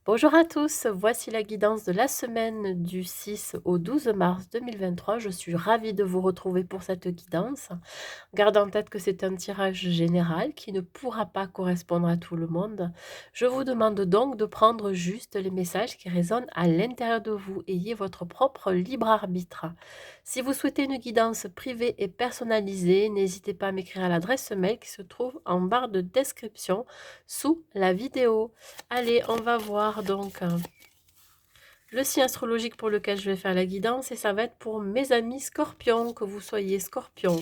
Bonjour à tous, voici la guidance de la semaine du 6 au 12 mars 2023. Je suis ravie de vous retrouver pour cette guidance. Gardez en tête que c'est un tirage général qui ne pourra pas correspondre à tout le monde. Je vous demande donc de prendre juste les messages qui résonnent à l'intérieur de vous. Ayez votre propre libre arbitre. Si vous souhaitez une guidance privée et personnalisée, n'hésitez pas à m'écrire à l'adresse mail qui se trouve en barre de description sous la vidéo. Allez, on va voir donc le signe astrologique pour lequel je vais faire la guidance et ça va être pour mes amis scorpions, que vous soyez scorpion,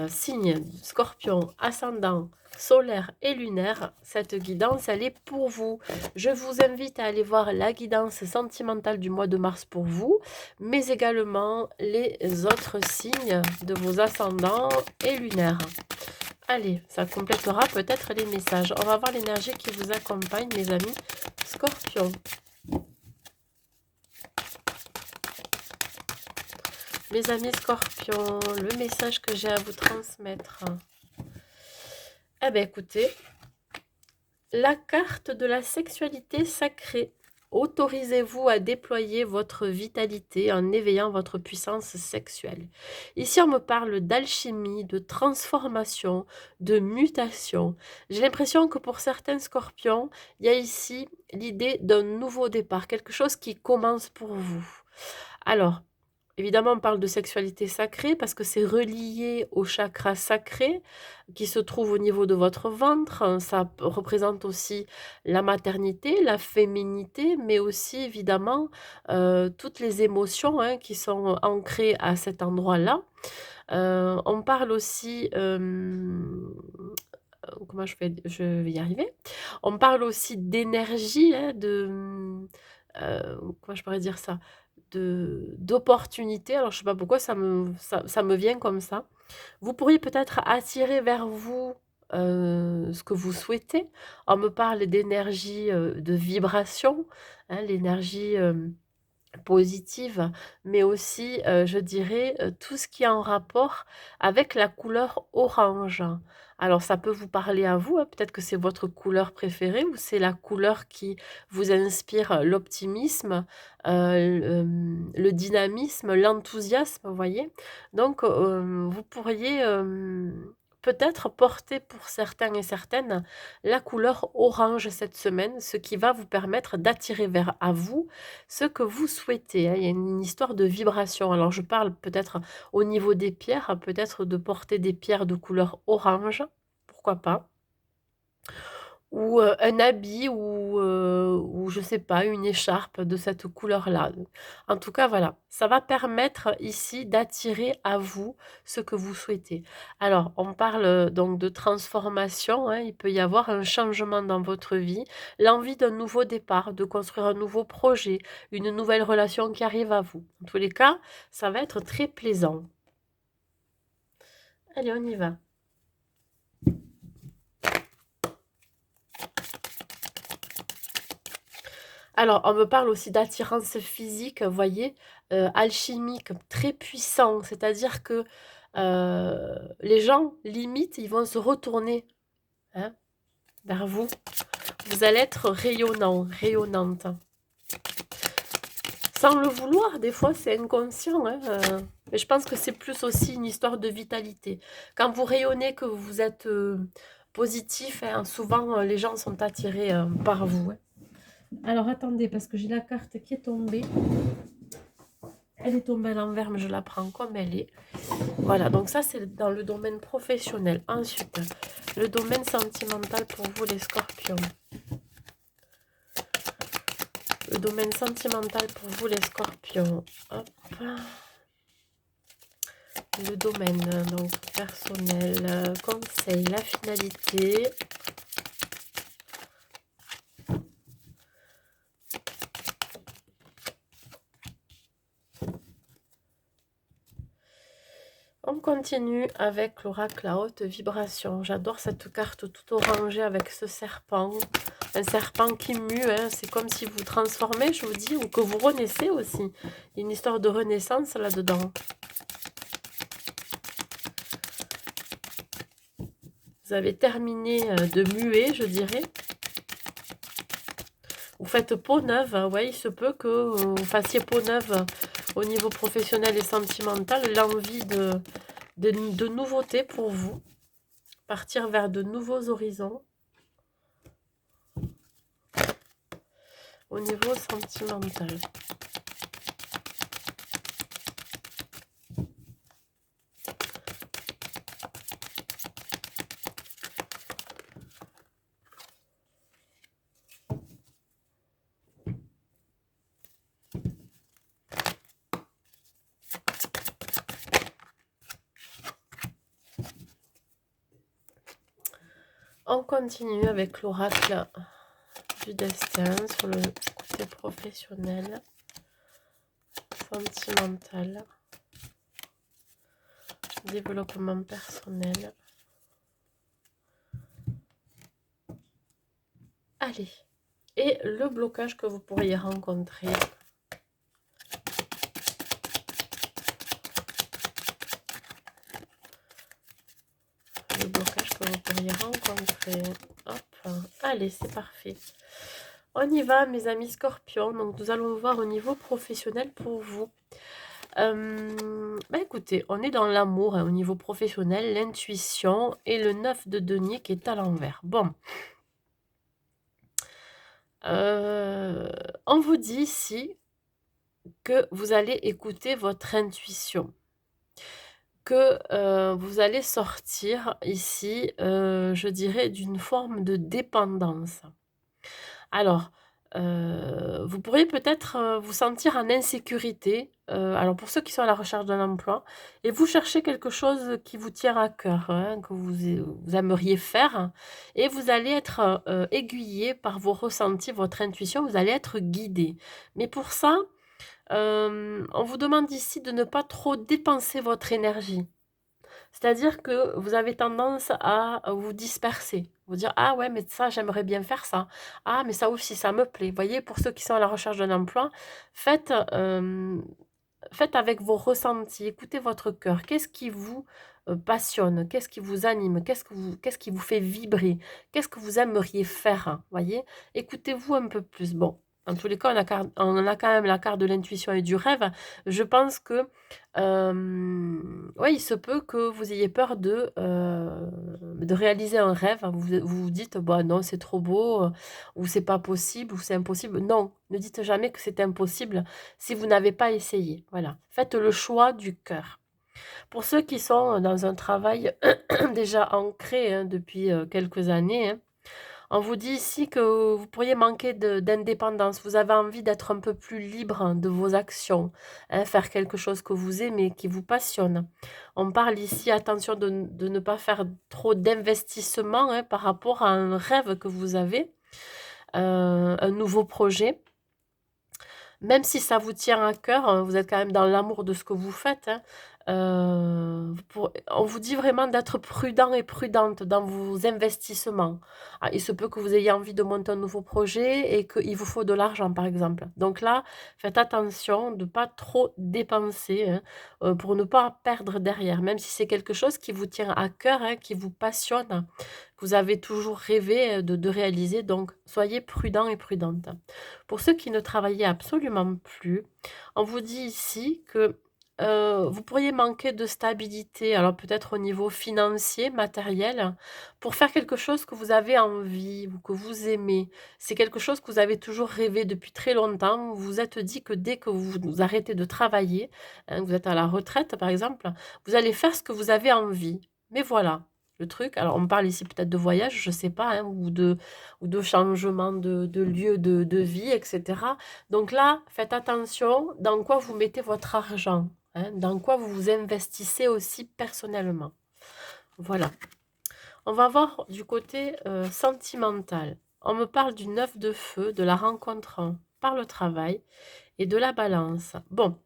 signe scorpion, ascendant, solaire et lunaire. Cette guidance, elle est pour vous. Je vous invite à aller voir la guidance sentimentale du mois de mars pour vous, mais également les autres signes de vos ascendants et lunaires. Allez, ça complétera peut-être les messages. On va voir l'énergie qui vous accompagne, mes amis scorpions. Mes amis scorpions, le message que j'ai à vous transmettre. Eh bien, écoutez, la carte de la sexualité sacrée. Autorisez-vous à déployer votre vitalité en éveillant votre puissance sexuelle. Ici, on me parle d'alchimie, de transformation, de mutation. J'ai l'impression que pour certains scorpions, il y a ici l'idée d'un nouveau départ, quelque chose qui commence pour vous. Alors, évidemment, on parle de sexualité sacrée parce que c'est relié au chakra sacré qui se trouve au niveau de votre ventre. Ça représente aussi la maternité, la féminité, mais aussi évidemment toutes les émotions qui sont ancrées à cet endroit-là. On parle aussi, comment je vais y arriver. On parle aussi d'énergie, comment je pourrais dire ça? D'opportunités. Alors je sais pas pourquoi ça me vient comme ça. Vous pourriez peut-être attirer vers vous, ce que vous souhaitez. On me parle d'énergie, de vibration, l'énergie, positive, mais aussi, je dirais, tout ce qui est en rapport avec la couleur orange. Alors ça peut vous parler à vous, peut-être que c'est votre couleur préférée ou c'est la couleur qui vous inspire l'optimisme, le dynamisme, l'enthousiasme, vous voyez? Donc, vous pourriez, peut-être porter pour certains et certaines la couleur orange cette semaine, ce qui va vous permettre d'attirer vers à vous ce que vous souhaitez, il y a une histoire de vibration. Alors je parle peut-être au niveau des pierres, peut-être de porter des pierres de couleur orange, pourquoi pas? Ou, un habit ou je sais pas, une écharpe de cette couleur-là. En tout cas, voilà, ça va permettre ici d'attirer à vous ce que vous souhaitez. Alors, on parle, donc de transformation, il peut y avoir un changement dans votre vie, l'envie d'un nouveau départ, de construire un nouveau projet, une nouvelle relation qui arrive à vous. En tous les cas, ça va être très plaisant. Allez, on y va. Alors, on me parle aussi d'attirance physique, vous voyez, alchimique, très puissant. C'est-à-dire que, les gens, limite, ils vont se retourner, hein, vers vous. Vous allez être rayonnant, rayonnante. Sans le vouloir, des fois, c'est inconscient, mais je pense que c'est plus aussi une histoire de vitalité. Quand vous rayonnez, que vous êtes, positif, souvent, les gens sont attirés, par vous, hein. Alors attendez, parce que j'ai la carte qui est tombée. Elle est tombée à l'envers, mais je la prends comme elle est. Voilà, donc ça c'est dans le domaine professionnel. Ensuite, le domaine sentimental pour vous les scorpions. Le domaine sentimental pour vous les scorpions. Hop. Le domaine donc personnel, conseil, la finalité. On continue avec l'oracle à haute vibration. J'adore cette carte tout orangée avec ce serpent. Un serpent qui mue, c'est comme si vous transformez, je vous dis, ou que vous renaissez aussi. Il y a une histoire de renaissance là-dedans. Vous avez terminé de muer, je dirais. Vous faites peau neuve, hein, ouais, il se peut que vous fassiez peau neuve au niveau professionnel et sentimental, l'envie de nouveautés pour vous, partir vers de nouveaux horizons au niveau sentimental. On continue avec l'oracle du destin sur le côté professionnel, sentimental, développement personnel. Allez, et le blocage que vous pourriez rencontrer. Le blocage que vous pourriez rencontrer. Hop, allez, c'est parfait. On y va, mes amis scorpions. Donc, nous allons voir au niveau professionnel pour vous. Écoutez, on est dans l'amour hein, au niveau professionnel, l'intuition et le 9 de denier qui est à l'envers. Bon. On vous dit ici que vous allez écouter votre intuition. Que vous allez sortir ici, je dirais, d'une forme de dépendance. Alors, vous pourriez peut-être, vous sentir en insécurité, alors pour ceux qui sont à la recherche d'un emploi et vous cherchez quelque chose qui vous tient à cœur, hein, que vous aimeriez faire et vous allez être, aiguillé par vos ressentis, votre intuition, vous allez être guidé. Mais pour ça, on vous demande ici de ne pas trop dépenser votre énergie. C'est-à-dire que vous avez tendance à vous disperser. Vous dire: «Ah ouais, mais ça, j'aimerais bien faire ça. Ah, mais ça aussi, ça me plaît». Vous voyez, pour ceux qui sont à la recherche d'un emploi, faites, faites avec vos ressentis, écoutez votre cœur. Qu'est-ce qui vous, passionne? Qu'est-ce qui vous anime? Qu'est-ce qui vous fait vibrer? Qu'est-ce que vous aimeriez faire? Voyez? Écoutez-vous un peu plus. Bon, dans tous les cas, on a quand même la carte de l'intuition et du rêve. Je pense que, ouais, il se peut que vous ayez peur de réaliser un rêve. Vous vous dites: «Bah, non, c'est trop beau», ou «C'est pas possible» ou «C'est impossible». Non, ne dites jamais que c'est impossible si vous n'avez pas essayé. Voilà, faites le choix du cœur. Pour ceux qui sont dans un travail déjà ancré, hein, depuis, quelques années, hein, on vous dit ici que vous pourriez manquer d'indépendance. Vous avez envie d'être un peu plus libre hein, de vos actions, hein, faire quelque chose que vous aimez, qui vous passionne. On parle ici, attention de ne pas faire trop d'investissement hein, par rapport à un rêve que vous avez, un nouveau projet. Même si ça vous tient à cœur, vous êtes quand même dans l'amour de ce que vous faites, hein, on vous dit vraiment d'être prudent et prudente dans vos investissements. Ah, il se peut que vous ayez envie de monter un nouveau projet et qu'il vous faut de l'argent, par exemple. Donc là, faites attention de ne pas trop dépenser, hein, pour ne pas perdre derrière, même si c'est quelque chose qui vous tient à cœur, hein, qui vous passionne, que vous avez toujours rêvé, de réaliser, donc soyez prudent et prudente. Pour ceux qui ne travaillaient absolument plus, on vous dit ici que, vous pourriez manquer de stabilité, alors peut-être au niveau financier, matériel, pour faire quelque chose que vous avez envie ou que vous aimez. C'est quelque chose que vous avez toujours rêvé depuis très longtemps. Vous vous êtes dit que dès que vous arrêtez de travailler, hein, vous êtes à la retraite par exemple, vous allez faire ce que vous avez envie. Mais voilà, le truc alors on parle ici peut-être de voyage, je ne sais pas, hein, ou de changement de lieu de vie et cetera. Donc là, faites attention dans quoi vous mettez votre argent, hein, dans quoi vous vous investissez aussi personnellement. Voilà. On va voir du côté, sentimental. On me parle du 9 de feu, de la rencontre par le travail et de la balance. Bon,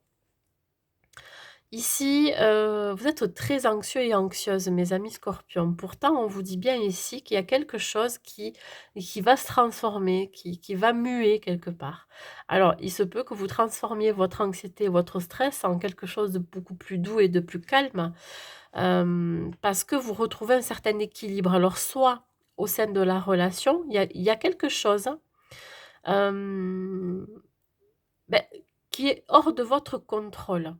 ici, vous êtes très anxieux et anxieuse, mes amis scorpions. Pourtant, on vous dit bien ici qu'il y a quelque chose qui va se transformer, qui va muer quelque part. Alors, il se peut que vous transformiez votre anxiété, votre stress en quelque chose de beaucoup plus doux et de plus calme, parce que vous retrouvez un certain équilibre. Alors, soit au sein de la relation, il y a quelque chose hem, beh, qui est hors de votre contrôle.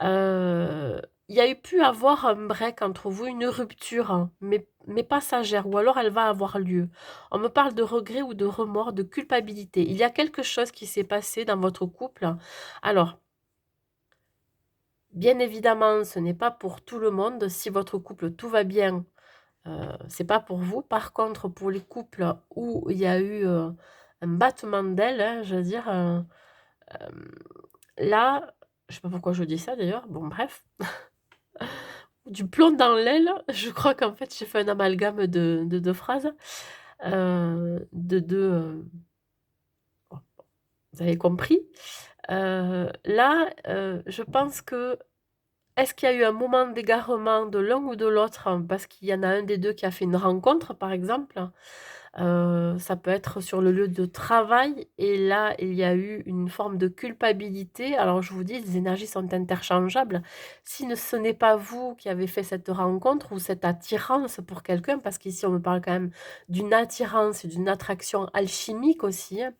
Heu, il y a eu pu avoir un break entre vous, une rupture, hein, mais passagère ou alors elle va avoir lieu. On me parle de regret ou de remords, de culpabilité. Il y a quelque chose qui s'est passé dans votre couple. Alors, bien évidemment, ce n'est pas pour tout le monde. Si votre couple, tout va bien, c'est pas pour vous. Par contre, pour les couples où il y a eu, un battement d'ailes, hein, je veux dire, hem, là, je sais pas pourquoi je dis ça d'ailleurs, bon bref. Du plomb dans l'aile, je crois qu'en fait, j'ai fait un amalgame de 2 phrases, de 2, bon, vous avez compris. Là, je pense que est-ce qu'il y a eu un moment d'égarement de l'un ou de l'autre, hein, parce qu'il y en a un des 2 qui a fait une rencontre, par exemple? Ça peut être sur le lieu de travail et là, il y a eu une forme de culpabilité. Alors je vous dis, les énergies sont interchangeables. Si ce n'est pas vous qui avez fait cette rencontre ou cette attirance pour quelqu'un, parce qu'ici on me parle quand même d'une attirance et d'une attraction alchimique aussi, hein.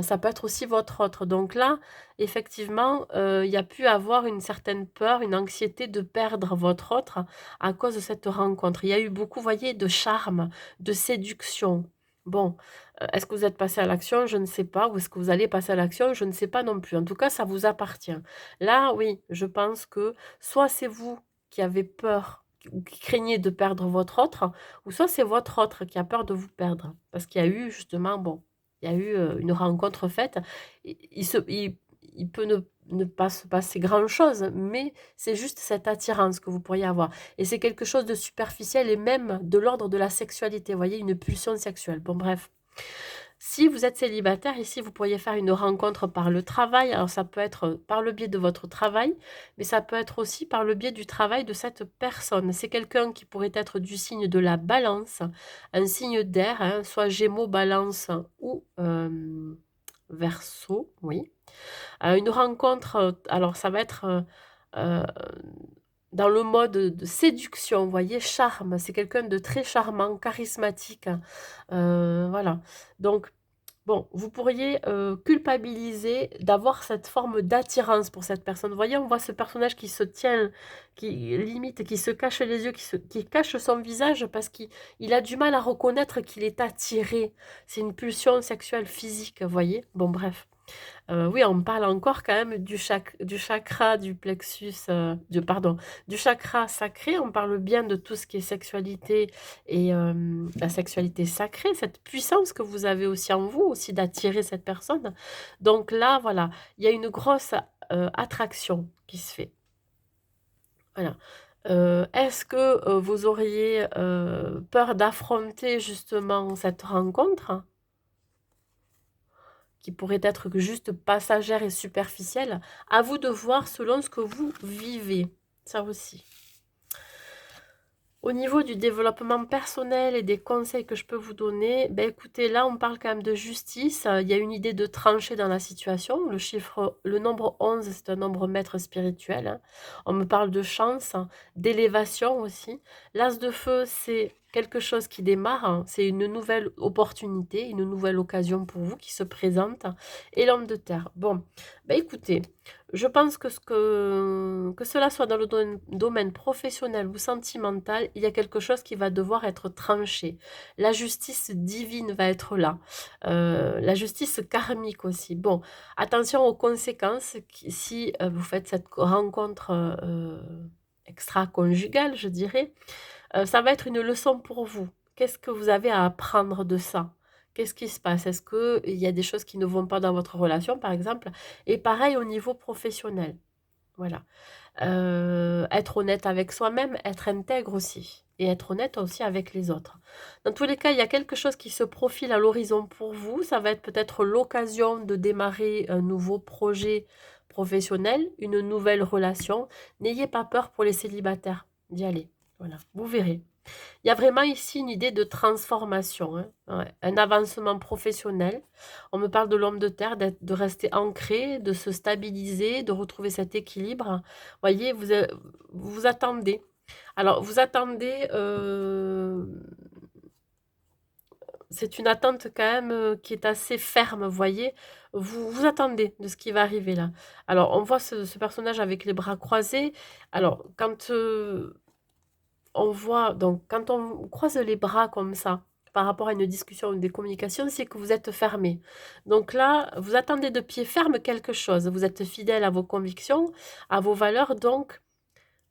Ça peut être aussi votre autre. Donc là, effectivement, il y a pu avoir une certaine peur, une anxiété de perdre votre autre à cause de cette rencontre. Il y a eu beaucoup, vous voyez, de charme, de séduction. Bon, est-ce que vous êtes passé à l'action? Je ne sais pas. Ou est-ce que vous allez passer à l'action? Je ne sais pas non plus. En tout cas, ça vous appartient. Là, oui, je pense que soit c'est vous qui avez peur ou qui craignez de perdre votre autre, ou soit c'est votre autre qui a peur de vous perdre. Parce qu'il y a eu justement, bon, il y a eu, une rencontre faite. Il peut ne pas se passer grand-chose, mais c'est juste cette attirance que vous pourriez avoir et c'est quelque chose de superficiel et même de l'ordre de la sexualité, vous voyez? Une pulsion sexuelle. Bon bref. Si vous êtes célibataire, ici, vous pourriez faire une rencontre par le travail. Alors ça peut être, par le biais de votre travail, mais ça peut être aussi par le biais du travail de cette personne. C'est quelqu'un qui pourrait être du signe de la Balance, un signe d'air, hein, soit Gémeaux, Balance ou, Verseau, oui. Une rencontre, alors ça va être, heu, dans le mode de séduction, vous voyez? Charme, c'est quelqu'un de très charmant, charismatique, voilà. Donc bon, vous pourriez, culpabiliser d'avoir cette forme d'attirance pour cette personne. Vous voyez, on voit ce personnage qui se tient, qui limite, qui se cache les yeux, qui cache son visage parce qu'il a du mal à reconnaître qu'il est attiré. C'est une pulsion sexuelle physique, vous voyez? Bon bref. Oui, on parle encore quand même du chakra du plexus, du chakra sacré. On parle bien de tout ce qui est sexualité et la sexualité sacrée, cette puissance que vous avez aussi en vous, aussi d'attirer cette personne. Donc là, voilà, il y a une grosse, attraction qui se fait. Voilà. Est-ce que, vous auriez, peur d'affronter justement cette rencontre? Qui pourrait être que juste passagère et superficielle, à vous de voir selon ce que vous vivez, ça aussi. Au niveau du développement personnel et des conseils que je peux vous donner, ben écoutez, là, on parle quand même de justice. Il y a une idée de trancher dans la situation. Le nombre 11, c'est un nombre maître spirituel, hein. On me parle de chance, hein, d'élévation aussi. L'as de feu, c'est quelque chose qui démarre, hein. C'est une nouvelle opportunité, une nouvelle occasion pour vous qui se présente. Et l'homme de terre. Bon, ben écoutez, je pense que cela soit dans le domaine professionnel ou sentimental, il y a quelque chose qui va devoir être tranché. La justice divine va être là. La justice karmique aussi. Bon, attention aux conséquences si, vous faites cette rencontre, extra-conjugale, je dirais. Ça va être une leçon pour vous. Qu'est-ce que vous avez à apprendre de ça? Qu'est-ce qui se passe? Est-ce qu'il y a des choses qui ne vont pas dans votre relation, par exemple? Et pareil au niveau professionnel, voilà. Être honnête avec soi-même, être intègre aussi et être honnête aussi avec les autres. Dans tous les cas, il y a quelque chose qui se profile à l'horizon pour vous. Ça va être peut-être l'occasion de démarrer un nouveau projet professionnel, une nouvelle relation. N'ayez pas peur pour les célibataires d'y aller. Voilà, vous verrez. Il y a vraiment ici une idée de transformation, hein, ouais, un avancement professionnel. On me parle de l'homme de terre, de rester ancré, de se stabiliser, de retrouver cet équilibre. Voyez, vous attendez. Alors, vous attendez, c'est une attente quand même, qui est assez ferme, vous voyez? Vous attendez de ce qui va arriver là. Alors on voit ce personnage avec les bras croisés. Alors quand, on voit donc quand on croise les bras comme ça, par rapport à une discussion ou des communications, c'est que vous êtes fermé. Donc là, vous attendez de pied ferme quelque chose. Vous êtes fidèle à vos convictions, à vos valeurs, donc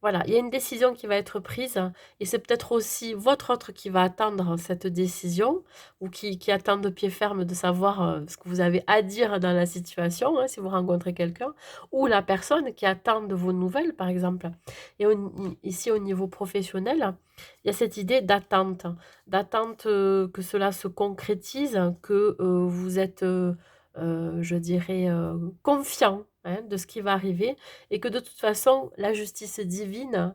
voilà, il y a une décision qui va être prise et c'est peut-être aussi votre autre qui va attendre cette décision ou qui attend de pied ferme de savoir, ce que vous avez à dire dans la situation, hein, si vous rencontrez quelqu'un ou la personne qui attend de vos nouvelles, par exemple. Et ici, au niveau professionnel, il y a cette idée d'attente, d'attente, que cela se concrétise, que, vous êtes, je dirais, confiant, hein, de ce qui va arriver et que de toute façon, la justice divine,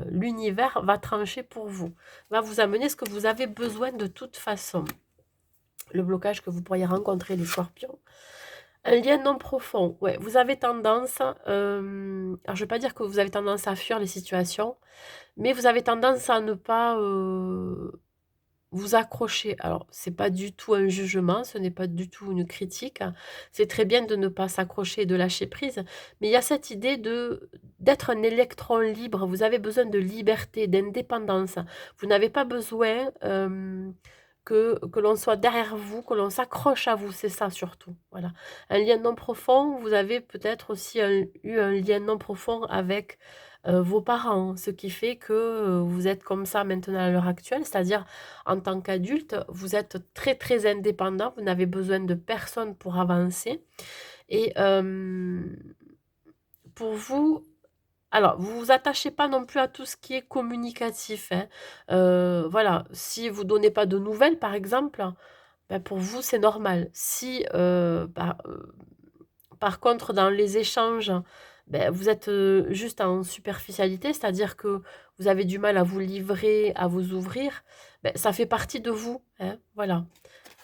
l'univers va trancher pour vous, va vous amener ce que vous avez besoin de toute façon. Le blocage que vous pourriez rencontrer, les scorpions. Un lien non profond, ouais, vous avez tendance, alors je ne vais pas dire que vous avez tendance à fuir les situations, mais vous avez tendance à ne pas, vous accrocher. Alors, c'est pas du tout un jugement, ce n'est pas du tout une critique, hein. C'est très bien de ne pas s'accrocher et de lâcher prise, mais il y a cette idée d'être un électron libre. Vous avez besoin de liberté, d'indépendance. Vous n'avez pas besoin, que l'on soit derrière vous, que l'on s'accroche à vous, c'est ça surtout, voilà. Un lien non profond, vous avez peut-être aussi eu un lien non profond avec, vos parents, ce qui fait que, vous êtes comme ça maintenant à l'heure actuelle, c'est-à-dire en tant qu'adulte, vous êtes très, très indépendant, vous n'avez besoin de personne pour avancer et pour vous alors vous vous attachez pas non plus à tout ce qui est communicatif, hein. Voilà, si vous donnez pas de nouvelles, par exemple, bah, pour vous, c'est normal. Si, par contre, dans les échanges, beh, vous êtes, juste en superficialité, c'est-à-dire que vous avez du mal à vous livrer, à vous ouvrir, beh, ça fait partie de vous, hein, voilà.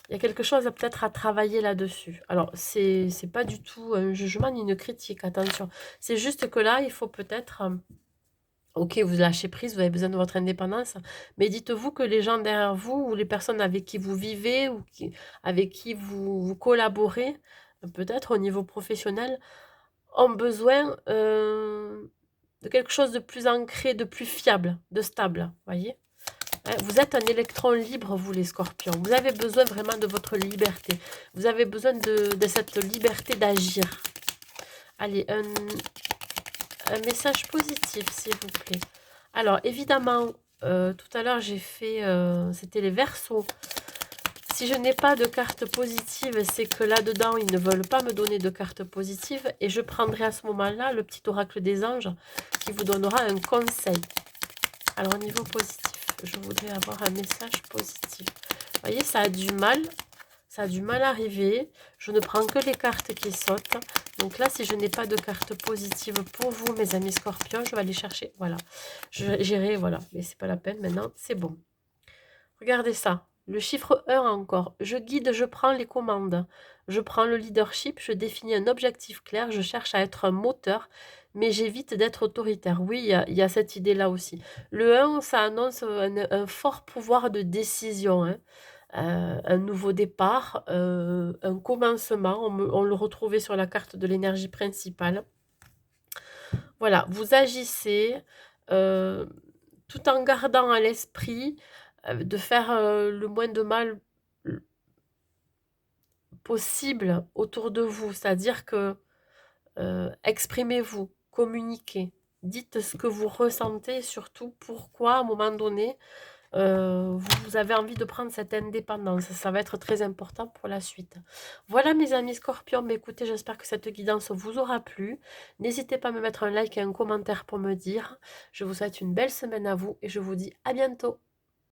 Il y a quelque chose peut-être à travailler là-dessus. Alors c'est pas du tout un jugement ni une critique, attention. C'est juste que là, il faut peut-être, OK, vous lâchez prise, vous avez besoin de votre indépendance, mais dites-vous que les gens derrière vous ou les personnes avec qui vous vivez ou avec qui vous collaborez, peut-être au niveau professionnel, ont besoin, de quelque chose de plus ancré, de plus fiable, de stable, voyez? Hein, vous êtes un électron libre, vous les scorpions. Vous avez besoin vraiment de votre liberté. Vous avez besoin de cette liberté d'agir. Allez, un message positif, s'il vous plaît. Alors, évidemment, tout à l'heure, j'ai fait, c'était les Verseaux. Si je n'ai pas de carte positive, c'est que là-dedans, ils ne veulent pas me donner de carte positive. Et je prendrai à ce moment-là le petit oracle des anges qui vous donnera un conseil. Alors, au niveau positif, je voudrais avoir un message positif. Vous voyez, ça a du mal. Ça a du mal à arriver. Je ne prends que les cartes qui sautent. Donc là, si je n'ai pas de carte positive pour vous, mes amis scorpions, je vais aller chercher. Voilà. J'irai, voilà. Mais c'est pas la peine maintenant. C'est bon. Regardez ça. Le chiffre 1 encore. Je guide, je prends les commandes. Je prends le leadership, je définis un objectif clair, je cherche à être un moteur, mais j'évite d'être autoritaire. Oui, il y a cette idée-là aussi. Le 1, ça annonce un fort pouvoir de décision, hein. Un nouveau départ, un commencement. On le retrouvait sur la carte de l'énergie principale. Voilà, vous agissez euh, tout en gardant à l'esprit de faire le moins de mal possible autour de vous. C'est-à-dire que exprimez-vous, communiquez, dites ce que vous ressentez, surtout pourquoi à un moment donné vous avez envie de prendre cette indépendance. Ça va être très important pour la suite. Voilà mes amis scorpions, mais écoutez, j'espère que cette guidance vous aura plu. N'hésitez pas à me mettre un like et un commentaire pour me dire. Je vous souhaite une belle semaine à vous et je vous dis à bientôt.